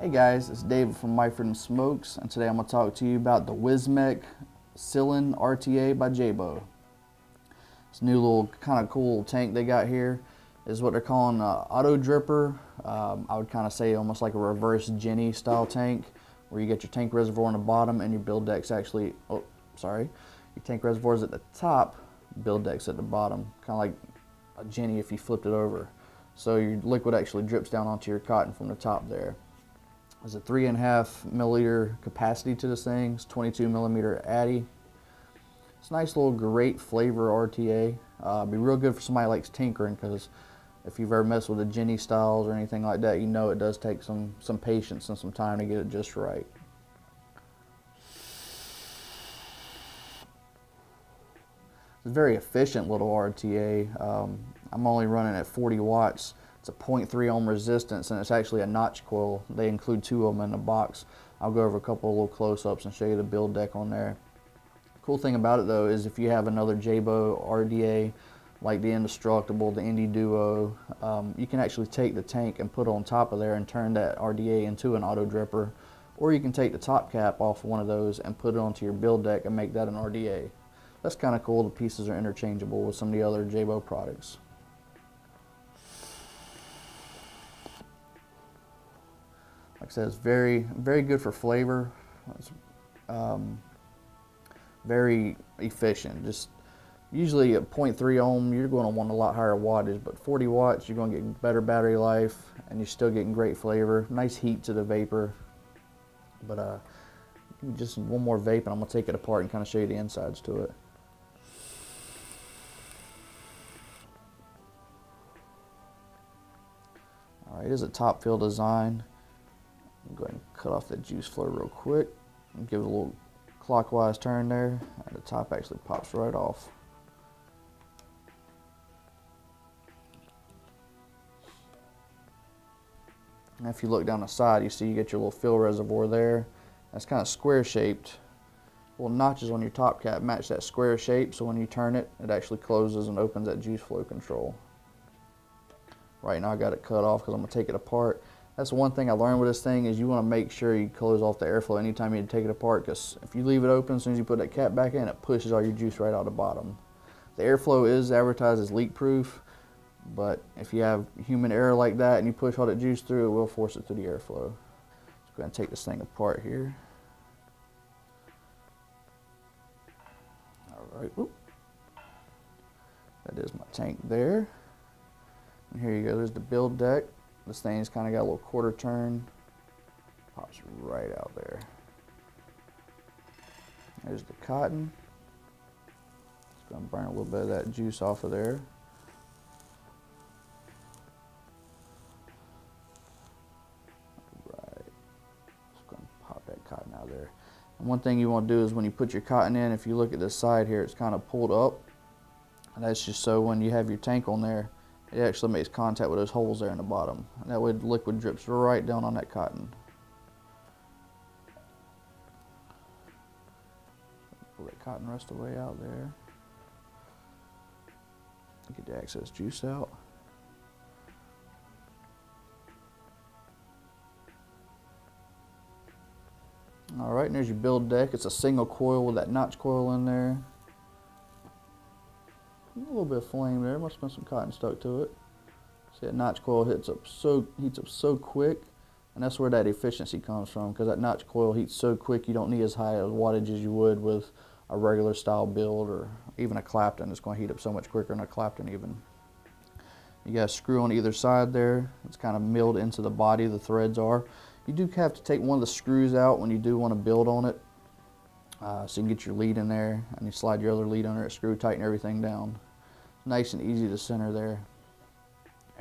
Hey guys, it's David from Myford & Smokes, and today I'm going to talk to you about the Wismec CYLIN RTA by JayBo. This new little kind of cool tank they got here is what they're calling an auto dripper. I would kind of say almost like a reverse Jenny style tank, where you get your tank reservoir on the bottom and your build deck's actually, your tank reservoir's at the top, build deck's at the bottom, kind of like a Jenny if you flipped it over. So your liquid actually drips down onto your cotton from the top there. There's a 3.5 milliliter capacity to this thing. It's 22 millimeter addy. It's a nice little great flavor RTA. Be real good for somebody who likes tinkering, because if you've ever messed with the Jenny styles or anything like that, you know it does take some patience and some time to get it just right. It's a very efficient little RTA. I'm only running at 40 watts. It's a 0.3 ohm resistance, and it's actually a notch coil. They include 2 of them in the box. I'll go over a couple of little close-ups and show you the build deck on there. Cool thing about it though is if you have another JayBo RDA like the Indestructible, the Indie Duo, you can actually take the tank and put it on top of there and turn that RDA into an auto dripper, or you can take the top cap off one of those and put it onto your build deck and make that an RDA. That's kind of cool. The pieces are interchangeable with some of the other JayBo products. Like I said, it's very good for flavor. It's very efficient. Just usually at 0.3 ohm, you're going to want a lot higher wattage, but 40 watts, you're going to get better battery life, and you're still getting great flavor. Nice heat to the vapor. But just one more vape, and I'm going to take it apart and kind of show you the insides to it. All right, it is a top fill design. I'm going to cut off that juice flow real quick and give it a little clockwise turn there, and the top actually pops right off. And if you look down the side, you see you get your little fill reservoir there. That's kind of square shaped. Little notches on your top cap match that square shape, so when you turn it, it actually closes and opens that juice flow control. Right now I got it cut off because I'm going to take it apart. That's one thing I learned with this thing, is you want to make sure you close off the airflow anytime you take it apart, because if you leave it open, as soon as you put that cap back in, it pushes all your juice right out the bottom. The airflow is advertised as leak proof, but if you have human error like that and you push all that juice through, it will force it through the airflow. So go ahead and take this thing apart here. All right, whoop. That is my tank there. And here you go, there's the build deck. This thing's kind of got a little quarter turn. Pops right out there. There's the cotton. It's going to burn a little bit of that juice off of there. Right. Just going to pop that cotton out there. And one thing you want to do is when you put your cotton in, if you look at this side here, it's kind of pulled up. And that's just so when you have your tank on there, it actually makes contact with those holes there in the bottom. And that way the liquid drips right down on that cotton. Pull that cotton rest away out there. Get the excess juice out. Alright, and there's your build deck. It's a single coil with that notch coil in there. A little bit of flame there, must have been some cotton stuck to it. See, that notch coil heats up so quick, and that's where that efficiency comes from, because that notch coil heats so quick you don't need as high a wattage as you would with a regular style build, or even a Clapton. It's going to heat up so much quicker than a Clapton even. You got a screw on either side there. It's kind of milled into the body, the threads are. You do have to take one of the screws out when you do want to build on it. So you can get your lead in there, and you slide your other lead under it, screw, tighten everything down. Nice and easy to center there.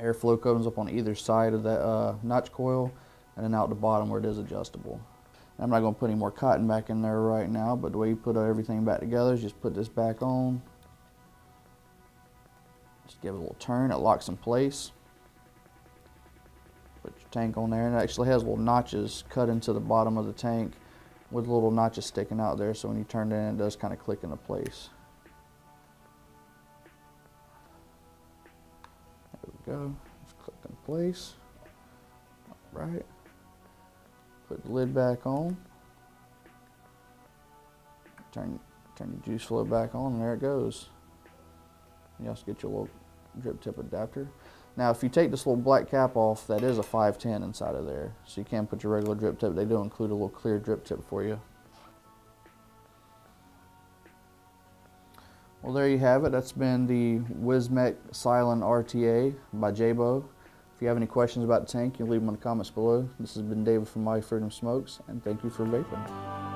Airflow comes up on either side of that notch coil, and then out the bottom where it is adjustable. I'm not going to put any more cotton back in there right now, but the way you put everything back together is just put this back on. Just give it a little turn, it locks in place. Put your tank on there, and it actually has little notches cut into the bottom of the tank with little notches sticking out there, so when you turn it in, it does kind of click into place. There we go. Just click in place. All right. Put the lid back on. Turn your juice flow back on, and there it goes. You also get your little drip tip adapter. Now, if you take this little black cap off, that is a 510 inside of there. So you can put your regular drip tip. They do include a little clear drip tip for you. Well, there you have it. That's been the Wismec CYLIN RTA by JayBo. If you have any questions about the tank, you can leave them in the comments below. This has been David from My Freedom Smokes, and thank you for vaping.